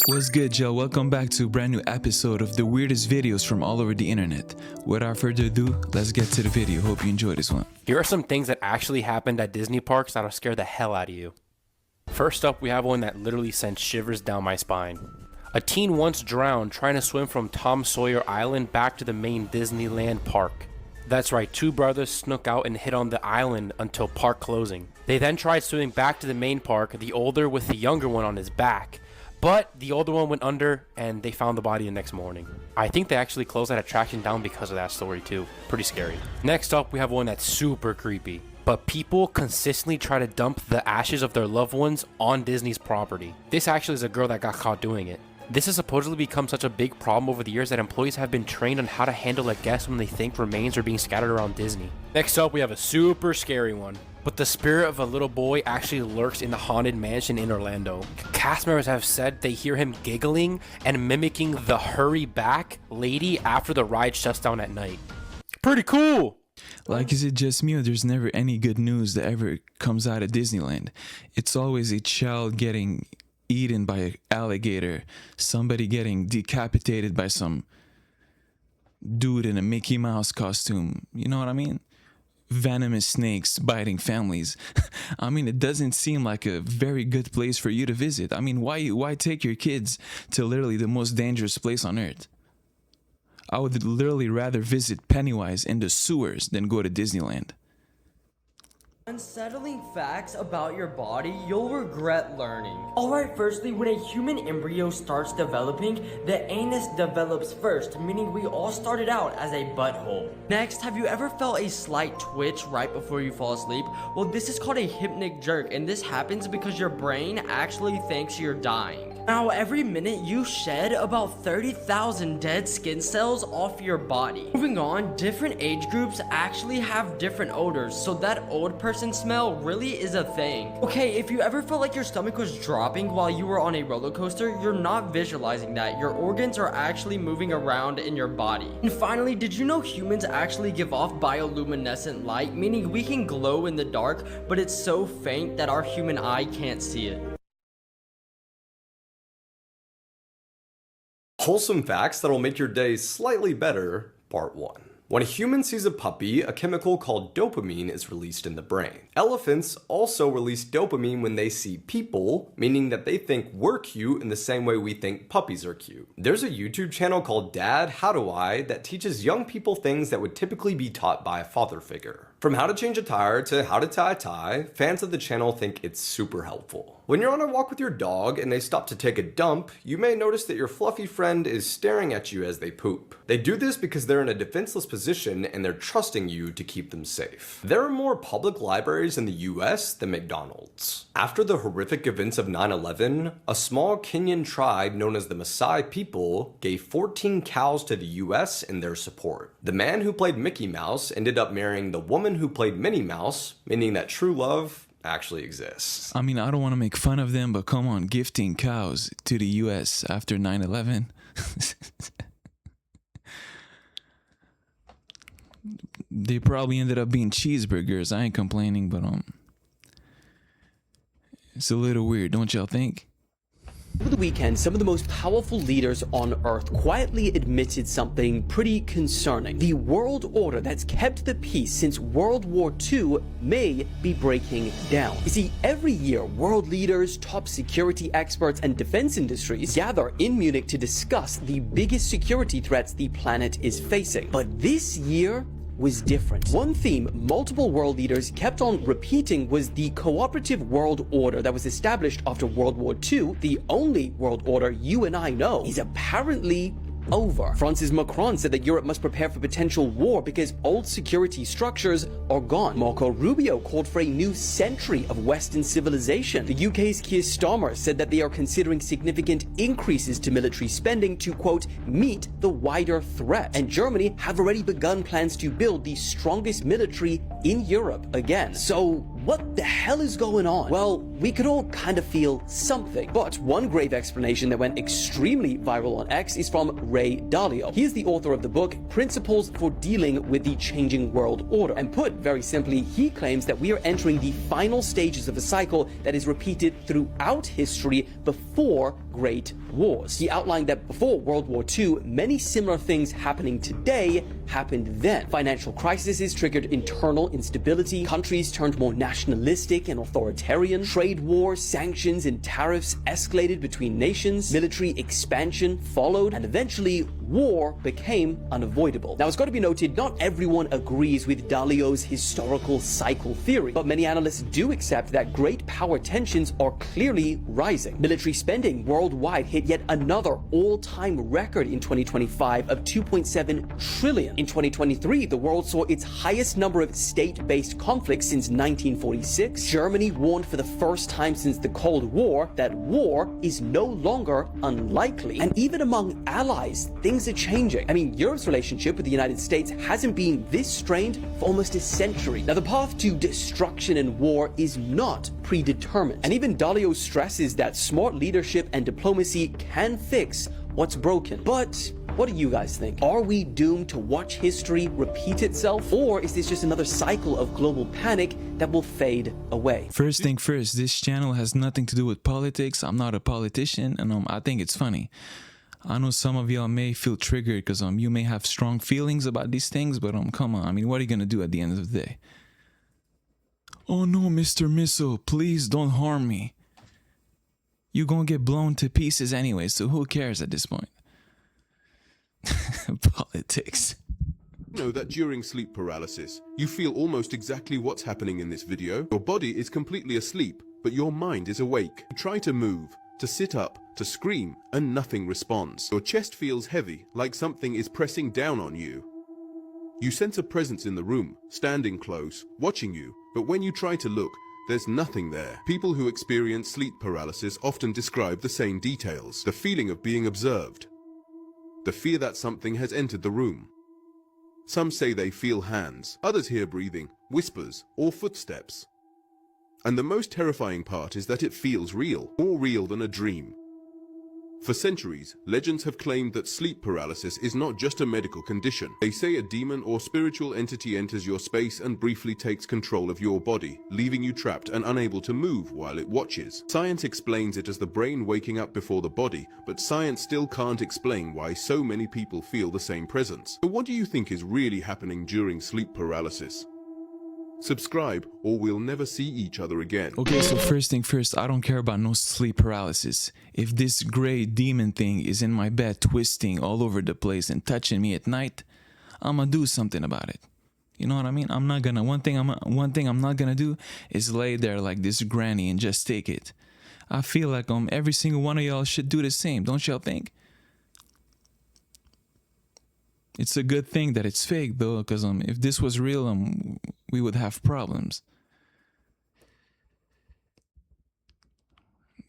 What's good, y'all? Welcome back to a brand new episode of the weirdest videos from all over the internet. Without further ado, let's get to the video. Hope you enjoy this one. Here are some things that actually happened at Disney parks that'll scare the hell out of you. First up, we have one that literally sent shivers down my spine. A teen once drowned trying to swim from Tom Sawyer Island back to the main Disneyland park. That's right, two brothers snuck out and hid on the island until park closing. They then tried swimming back to the main park, the older with the younger one on his back. But the older one went under and they found the body the next morning. I think they actually closed that attraction down because of that story too. Pretty scary. Next up, we have one that's super creepy. But people consistently try to dump the ashes of their loved ones on Disney's property. This actually is a girl that got caught doing it. This has supposedly become such a big problem over the years that employees have been trained on how to handle a guest when they think remains are being scattered around Disney. Next up, we have a super scary one. But the spirit of a little boy actually lurks in the Haunted Mansion in Orlando. Cast members have said they hear him giggling and mimicking the hurry back lady after the ride shuts down at night. Pretty cool! Like, is it just me or there's never any good news that ever comes out of Disneyland? It's always a child getting eaten by an alligator, somebody getting decapitated by some dude in a Mickey Mouse costume. You know what I mean? Venomous snakes biting families. I mean, it doesn't seem like a very good place for you to visit. I mean, why take your kids to literally the most dangerous place on earth? I would literally rather visit Pennywise in the sewers than go to Disneyland. Unsettling facts about your body you'll regret learning. Alright, firstly, when a human embryo starts developing, the anus develops first, meaning we all started out as a butthole. Next, have you ever felt a slight twitch right before you fall asleep? Well, this is called a hypnic jerk, and this happens because your brain actually thinks you're dying. Now, every minute you shed about 30,000 dead skin cells off your body. Moving on, different age groups actually have different odors, so that old person smell really is a thing. Okay, if you ever felt like your stomach was dropping while you were on a roller coaster, you're not visualizing that. Your organs are actually moving around in your body. And finally, did you know humans actually give off bioluminescent light, meaning we can glow in the dark, but it's so faint that our human eye can't see it? Wholesome facts that'll make your day slightly better, part 1. When a human sees a puppy, a chemical called dopamine is released in the brain. Elephants also release dopamine when they see people, meaning that they think we're cute in the same way we think puppies are cute. There's a YouTube channel called Dad, How Do I that teaches young people things that would typically be taught by a father figure. From how to change a tire to how to tie a tie, fans of the channel think it's super helpful. When you're on a walk with your dog and they stop to take a dump, you may notice that your fluffy friend is staring at you as they poop. They do this because they're in a defenseless position and they're trusting you to keep them safe. There are more public libraries in the US than McDonald's. After the horrific events of 9/11, a small Kenyan tribe known as the Maasai people gave 14 cows to the US in their support. The man who played Mickey Mouse ended up marrying the woman who played Minnie Mouse, meaning that true love actually exists. I mean, I don't want to make fun of them, but come on, gifting cows to the US after 9/11. They probably ended up being cheeseburgers. I ain't complaining, but it's a little weird, don't y'all think? Over the weekend, some of the most powerful leaders on Earth quietly admitted something pretty concerning. The world order that's kept the peace since World War II may be breaking down. You see, every year, world leaders, top security experts, and defense industries gather in Munich to discuss the biggest security threats the planet is facing. But this year was different. One theme multiple world leaders kept on repeating was the cooperative world order that was established after World War II. The only world order you and I know is apparently over. Francis Macron said that Europe must prepare for potential war because old security structures are gone. Marco Rubio called for a new century of Western civilization. The UK's Keir Starmer said that they are considering significant increases to military spending to, quote, meet the wider threat. And Germany have already begun plans to build the strongest military in Europe again. So what the hell is going on? Well, we could all kind of feel something. But one grave explanation that went extremely viral on X is from Ray Dalio. He is the author of the book Principles for Dealing with the Changing World Order. And put very simply, he claims that we are entering the final stages of a cycle that is repeated throughout history before great wars. He outlined that before World War II, many similar things happening today happened then. Financial crises triggered internal instability, countries turned more nationalistic and authoritarian, trade wars, sanctions, and tariffs escalated between nations, military expansion followed, and eventually war became unavoidable. Now, it's got to be noted, not everyone agrees with Dalio's historical cycle theory, but many analysts do accept that great power tensions are clearly rising. Military spending worldwide hit yet another all-time record in 2025 of 2.7 trillion. In 2023, the world saw its highest number of state-based conflicts since 1946. Germany warned for the first time since the Cold War that war is no longer unlikely. And even among allies, things are changing. I mean, Europe's relationship with the United States hasn't been this strained for almost a century. Now, the path to destruction and war is not predetermined. And even Dalio stresses that smart leadership and diplomacy can fix what's broken. But what do you guys think? Are we doomed to watch history repeat itself? Or is this just another cycle of global panic that will fade away? First thing first, this channel has nothing to do with politics. I'm not a politician, and I think it's funny. I know some of y'all may feel triggered because you may have strong feelings about these things, but come on, I mean, what are you gonna do at the end of the day? Oh no, Mr. Missile, please don't harm me. You're gonna get blown to pieces anyway, so who cares at this point? Politics. Know that during sleep paralysis, you feel almost exactly what's happening in this video. Your body is completely asleep, but your mind is awake. You try to move, to sit up, to scream, and nothing responds. Your chest feels heavy, like something is pressing down on you. You sense a presence in the room, standing close, watching you, but when you try to look, there's nothing there. People who experience sleep paralysis often describe the same details. The feeling of being observed. The fear that something has entered the room. Some say they feel hands, others hear breathing, whispers, or footsteps. And the most terrifying part is that it feels real, more real than a dream. For centuries, legends have claimed that sleep paralysis is not just a medical condition. They say a demon or spiritual entity enters your space and briefly takes control of your body, leaving you trapped and unable to move while it watches. Science explains it as the brain waking up before the body, but science still can't explain why so many people feel the same presence. So what do you think is really happening during sleep paralysis? Subscribe or we'll never see each other again. Okay, so first thing first, I don't care about no sleep paralysis. If this gray demon thing is in my bed twisting all over the place and touching me at night, I'ma do something about it. You know what I mean? One thing I'm not gonna do is lay there like this granny and just take it. I feel like every single one of y'all should do the same, don't y'all think? It's a good thing that it's fake though, because if this was real, we would have problems.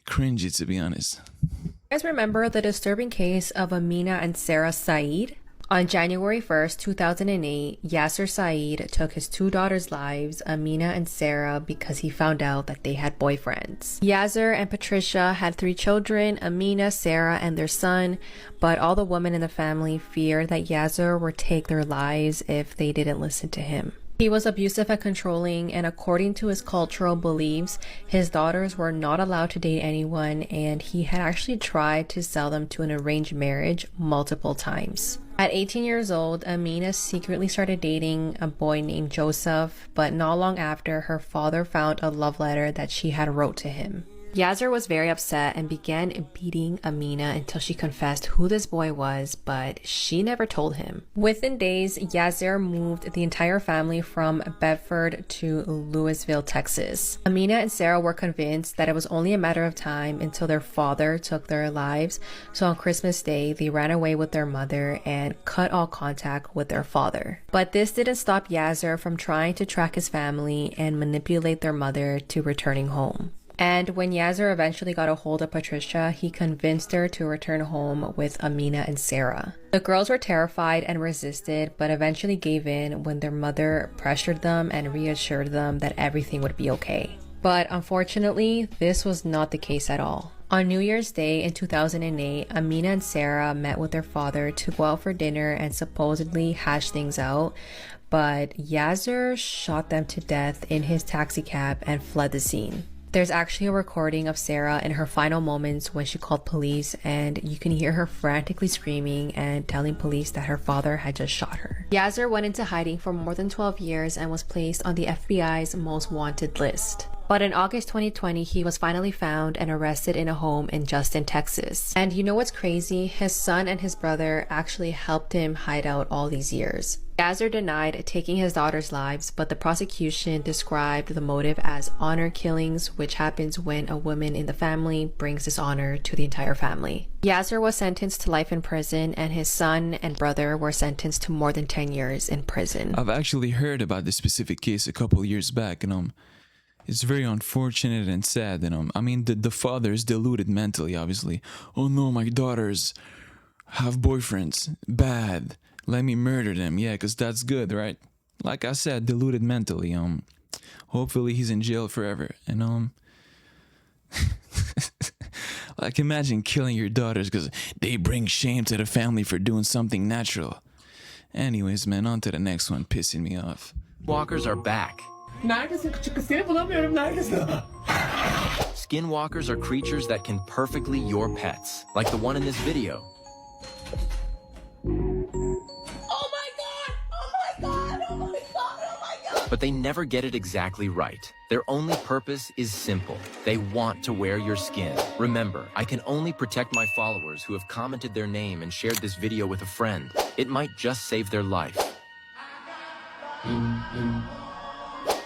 Cringy, to be honest. You guys remember the disturbing case of Amina and Sarah Saeed? On January 1st, 2008, Yasser Saeed took his two daughters' lives, Amina and Sarah, because he found out that they had boyfriends. Yasser and Patricia had 3 children, Amina, Sarah, and their son, but all the women in the family feared that Yasser would take their lives if they didn't listen to him. He was abusive and controlling, and according to his cultural beliefs, his daughters were not allowed to date anyone, and he had actually tried to sell them to an arranged marriage multiple times. At 18 years old, Amina secretly started dating a boy named Joseph, but not long after, her father found a love letter that she had wrote to him. Yasser was very upset and began beating Amina until she confessed who this boy was, but she never told him. Within days, Yasser moved the entire family from Bedford to Louisville, Texas. Amina and Sarah were convinced that it was only a matter of time until their father took their lives, so on Christmas Day, they ran away with their mother and cut all contact with their father. But this didn't stop Yasser from trying to track his family and manipulate their mother to returning home. And when Yasser eventually got a hold of Patricia, he convinced her to return home with Amina and Sarah. The girls were terrified and resisted, but eventually gave in when their mother pressured them and reassured them that everything would be okay. But unfortunately, this was not the case at all. On New Year's Day in 2008, Amina and Sarah met with their father to go out for dinner and supposedly hash things out, but Yasser shot them to death in his taxicab and fled the scene. There's actually a recording of Sarah in her final moments when she called police, and you can hear her frantically screaming and telling police that her father had just shot her. Yasser went into hiding for more than 12 years and was placed on the FBI's most wanted list. But in August 2020, he was finally found and arrested in a home in Justin, Texas. And you know what's crazy? His son and his brother actually helped him hide out all these years. Yasser denied taking his daughter's lives, but the prosecution described the motive as honor killings, which happens when a woman in the family brings dishonor to the entire family. Yasser was sentenced to life in prison, and his son and brother were sentenced to more than 10 years in prison. I've actually heard about this specific case a couple years back, and it's very unfortunate and sad. And I mean, the father is deluded mentally, obviously. Oh no, my daughters have boyfriends. Bad. Let me murder them. Yeah, because that's good, right? Like I said, deluded mentally. Hopefully he's in jail forever. And like imagine killing your daughters because they bring shame to the family for doing something natural. Anyways, man, on to the next one, pissing me off. Skinwalkers are back. Skinwalkers are creatures that can perfectly your pets, like the one in this video. But they never get it exactly right. Their only purpose is simple. They want to wear your skin. Remember, I can only protect my followers who have commented their name and shared this video with a friend. It might just save their life.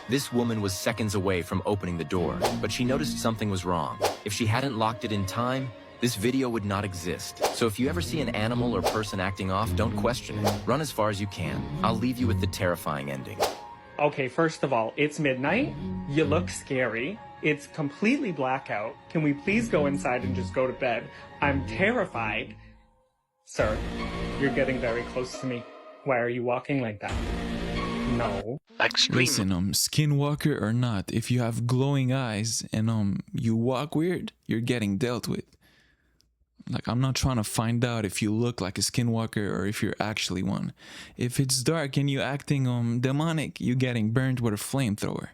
This woman was seconds away from opening the door, but she noticed something was wrong. If she hadn't locked it in time, this video would not exist. So if you ever see an animal or person acting off, don't question it. Run as far as you can. I'll leave you with the terrifying ending. Okay, first of all, it's midnight. You look scary. It's completely blackout. Can we please go inside and just go to bed? I'm terrified. Sir, you're getting very close to me. Why are you walking like that? No. Listen, skinwalker or not, if you have glowing eyes and you walk weird, you're getting dealt with. Like, I'm not trying to find out if you look like a skinwalker or if you're actually one. If it's dark and you acting demonic, you getting burned with a flamethrower.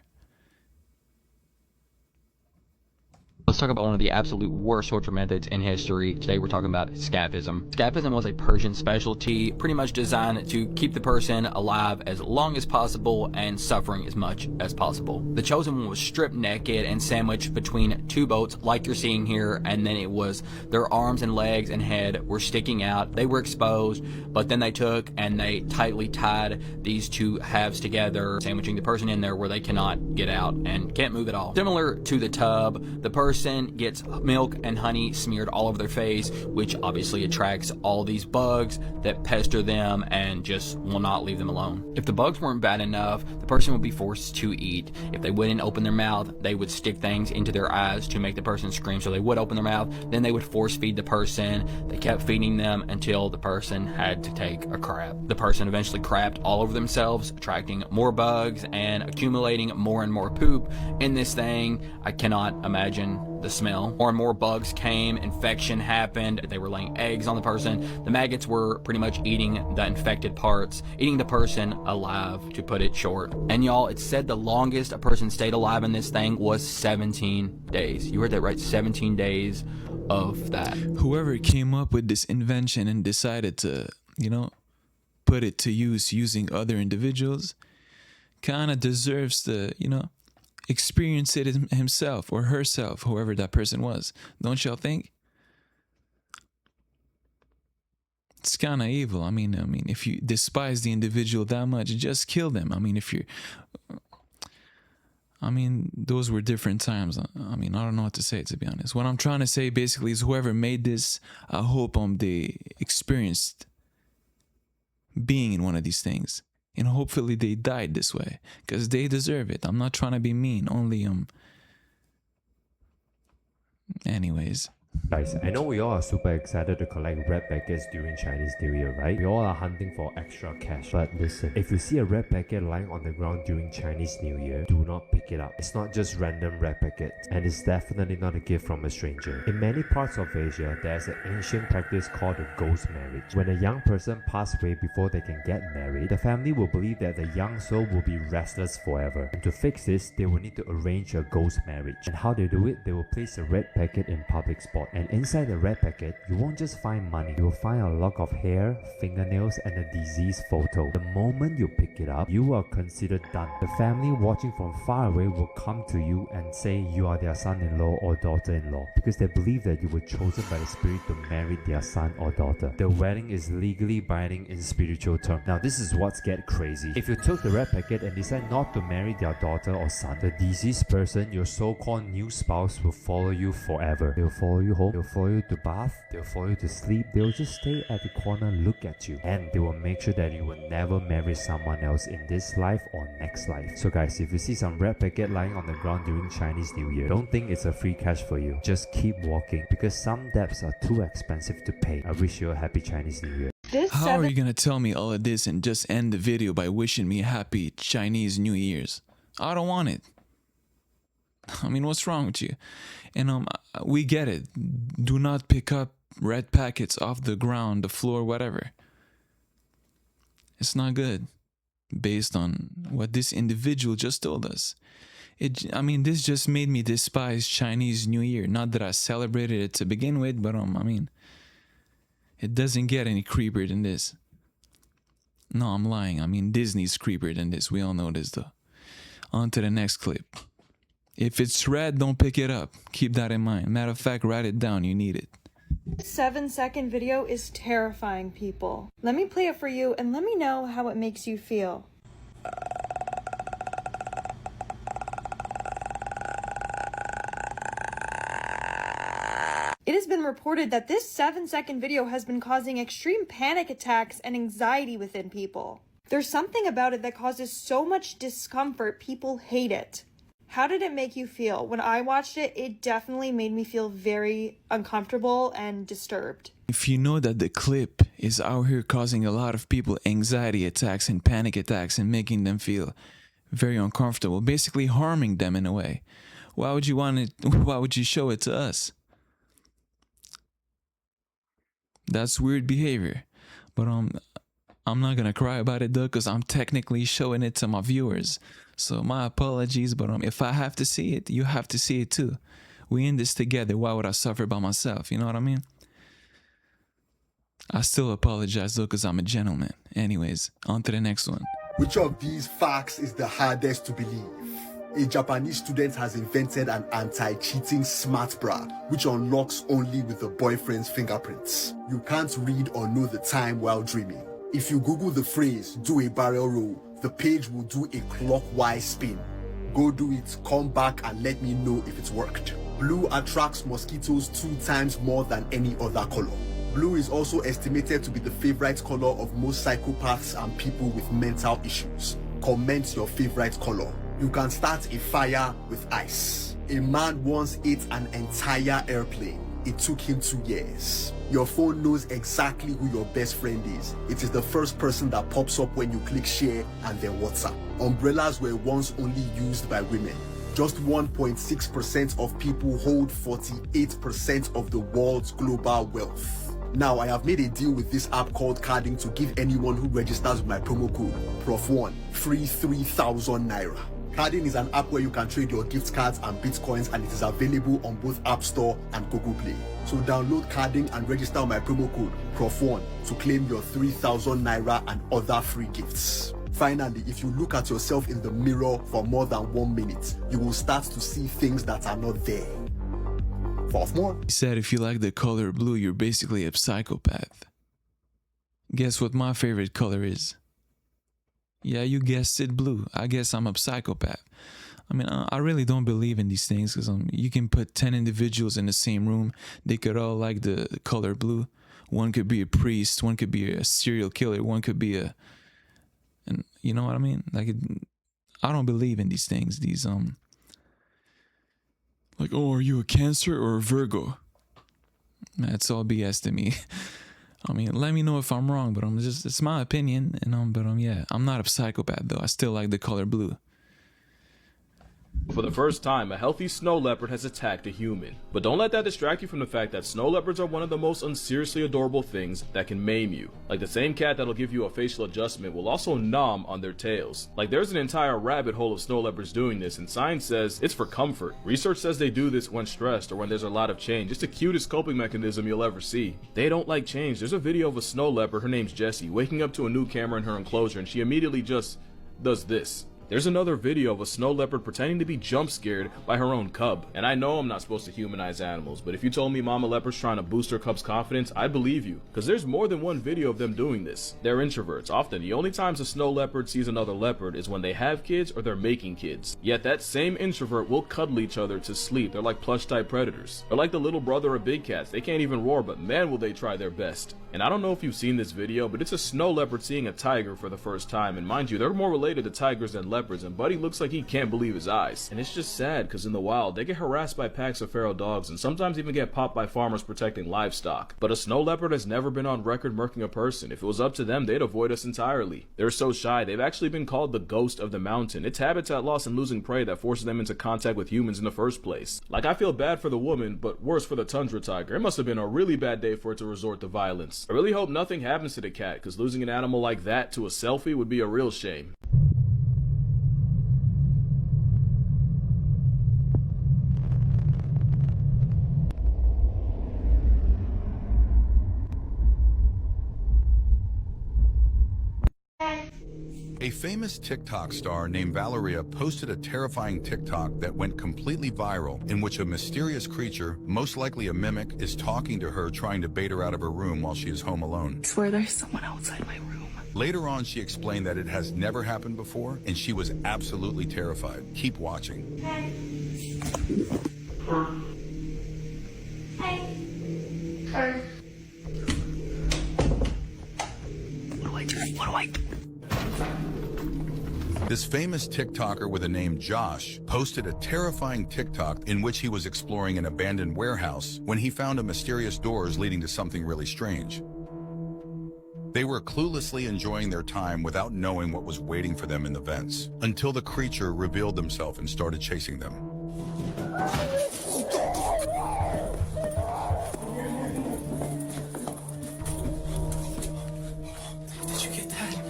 Let's talk about one of the absolute worst torture methods in history. Today we're talking about scafism. Scafism was a Persian specialty, pretty much designed to keep the person alive as long as possible and suffering as much as possible. The chosen one was stripped naked and sandwiched between two boats like you're seeing here, and then it was their arms and legs and head were sticking out. They were exposed, but then they took and they tightly tied these two halves together, sandwiching the person in there where they cannot get out and can't move at all. Similar to the tub, the person gets milk and honey smeared all over their face, which obviously attracts all these bugs that pester them and just will not leave them alone. If the bugs weren't bad enough, the person would be forced to eat. If they wouldn't open their mouth, they would stick things into their eyes to make the person scream, so they would open their mouth. Then they would force feed the person. They kept feeding them until the person had to take a crap. The person eventually crapped all over themselves, attracting more bugs and accumulating more and more poop in this thing. I cannot imagine the smell. More and more bugs came, infection happened, they were laying eggs on the person. The maggots were pretty much eating the infected parts, eating the person alive, to put it short. And y'all, it's said the longest a person stayed alive in this thing was 17 days. You heard that right, 17 days of that. Whoever came up with this invention and decided to, put it to use using other individuals, kind of deserves to, experience it himself or herself, whoever that person was. Don't y'all think? It's kind of evil. I mean, if you despise the individual that much, just kill them. Those were different times. I don't know what to say, to be honest. What I'm trying to say basically is whoever made this, I hope they experienced being in one of these things. And hopefully they died this way, because they deserve it. I'm not trying to be mean, only anyways. Guys, I know we all are super excited to collect red packets during Chinese New Year, right? We all are hunting for extra cash. But listen, if you see a red packet lying on the ground during Chinese New Year, do not pick it up. It's not just random red packet, and it's definitely not a gift from a stranger. In many parts of Asia, there's an ancient practice called the ghost marriage. When a young person passes away before they can get married, the family will believe that the young soul will be restless forever. And to fix this, they will need to arrange a ghost marriage. And how they do it, they will place a red packet in public spot. And inside the red packet, you won't just find money. You will find a lock of hair, fingernails, and a diseased photo. The moment you pick it up, you are considered done. The family watching from far away will come to you and say you are their son-in-law or daughter-in-law, because they believe that you were chosen by the spirit to marry their son or daughter. The wedding is legally binding in spiritual terms. Now this is what's get crazy. If you took the red packet and decide not to marry their daughter or son, the deceased person, your so-called new spouse, will follow you forever. They'll follow you home, they'll follow you to bath, they'll follow you to sleep, they'll just stay at the corner and look at you, and they will make sure that you will never marry someone else in this life or next life. So guys, if you see some red packet lying on the ground during Chinese New Year, don't think it's a free cash for you. Just keep walking, because some debts are too expensive to pay. I wish you a happy Chinese New Year. How are you gonna tell me all of this and just end the video by wishing me happy Chinese New Year's? I don't want it. I mean, what's wrong with you? And we get it. Do not pick up red packets off the ground, the floor, whatever. It's not good, based on what this individual just told us. I mean, this just made me despise Chinese New Year. Not that I celebrated it to begin with, but I mean, it doesn't get any creepier than this. No, I'm lying. I mean, Disney's creepier than this. We all know this, though. On to the next clip. If it's red, don't pick it up. Keep that in mind. Matter of fact, write it down. You need it. 7-second video is terrifying, people. Let me play it for you and let me know how it makes you feel. It has been reported that this 7-second video has been causing extreme panic attacks and anxiety within people. There's something about it that causes so much discomfort, people hate it. How did it make you feel? When I watched it, it definitely made me feel very uncomfortable and disturbed. If you know that the clip is out here causing a lot of people anxiety attacks and panic attacks and making them feel very uncomfortable, basically harming them in a way, why would you want it? Why would you show it to us? That's weird behavior. But I'm not gonna cry about it though, because I'm technically showing it to my viewers. So my apologies, but if I have to see it, you have to see it too. We in this together. Why would I suffer by myself? You know what I mean? I still apologize though, because I'm a gentleman. Anyways, on to the next one. Which of these facts is the hardest to believe? A Japanese student has invented an anti-cheating smart bra, which unlocks only with the boyfriend's fingerprints. You can't read or know the time while dreaming. If you Google the phrase, do a barrel roll, the page will do a clockwise spin. Go do it, come back and let me know if it's worked. Blue attracts mosquitoes 2 times more than any other color. Blue is also estimated to be the favorite color of most psychopaths and people with mental issues. Comment your favorite color. You can start a fire with ice. A man once ate an entire airplane. It took him 2 years. Your phone knows exactly who your best friend is. It is the first person that pops up when you click share and then WhatsApp. Umbrellas were once only used by women. Just 1.6% of people hold 48% of the world's global wealth. Now, I have made a deal with this app called Carding to give anyone who registers with my promo code PROF1 free 3,000 Naira. Carding is an app where you can trade your gift cards and bitcoins, and it is available on both App Store and Google Play. So download Carding and register my promo code PROF1 to claim your 3,000 Naira and other free gifts. Finally, if you look at yourself in the mirror for more than 1 minute, you will start to see things that are not there. More. He said if you like the color blue, you're basically a psychopath. Guess what my favorite color is? Yeah, you guessed it, blue. I guess I'm a psychopath. I mean, I really don't believe in these things, because you can put 10 individuals in the same room. They could all like the color blue. One could be a priest. One could be a serial killer. One could be and you know what I mean? Like, I don't believe in these things. These like, oh, are you a Cancer or a Virgo? That's all BS to me. I mean, let me know if I'm wrong, but it's my opinion, and yeah, I'm not a psychopath though. I still like the color blue. For the first time, a healthy snow leopard has attacked a human. But don't let that distract you from the fact that snow leopards are one of the most unseriously adorable things that can maim you. Like the same cat that'll give you a facial adjustment will also nom on their tails. Like there's an entire rabbit hole of snow leopards doing this, and science says it's for comfort. Research says they do this when stressed or when there's a lot of change. It's the cutest coping mechanism you'll ever see. They don't like change. There's a video of a snow leopard, her name's Jessie, waking up to a new camera in her enclosure, and she immediately just does this. There's another video of a snow leopard pretending to be jump scared by her own cub. And I know I'm not supposed to humanize animals, but if you told me mama leopard's trying to boost her cub's confidence, I'd believe you, because there's more than one video of them doing this. They're introverts. Often, the only times a snow leopard sees another leopard is when they have kids or they're making kids. Yet that same introvert will cuddle each other to sleep. They're like plush type predators. They're like the little brother of big cats. They can't even roar, but man will they try their best. And I don't know if you've seen this video, but it's a snow leopard seeing a tiger for the first time. And mind you, they're more related to tigers than leopards, and Buddy looks like he can't believe his eyes. And it's just sad, because in the wild, they get harassed by packs of feral dogs and sometimes even get popped by farmers protecting livestock. But a snow leopard has never been on record murking a person. If it was up to them, they'd avoid us entirely. They're so shy, they've actually been called the ghost of the mountain. It's habitat loss and losing prey that forces them into contact with humans in the first place. Like, I feel bad for the woman, but worse for the tundra tiger. It must have been a really bad day for it to resort to violence. I really hope nothing happens to the cat, because losing an animal like that to a selfie would be a real shame. A famous TikTok star named Valeria posted a terrifying TikTok that went completely viral, in which a mysterious creature, most likely a mimic, is talking to her, trying to bait her out of her room while she is home alone. I swear there's someone outside my room. Later on, she explained that it has never happened before, and she was absolutely terrified. Keep watching. What do I do? This famous TikToker with the name Josh posted a terrifying TikTok in which he was exploring an abandoned warehouse when he found a mysterious doors leading to something really strange. They were cluelessly enjoying their time without knowing what was waiting for them in the vents, until the creature revealed himself and started chasing them.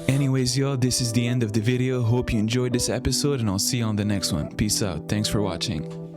Anyways, y'all, this is the end of the video. Hope you enjoyed this episode, and I'll see you on the next one. Peace out. Thanks for watching.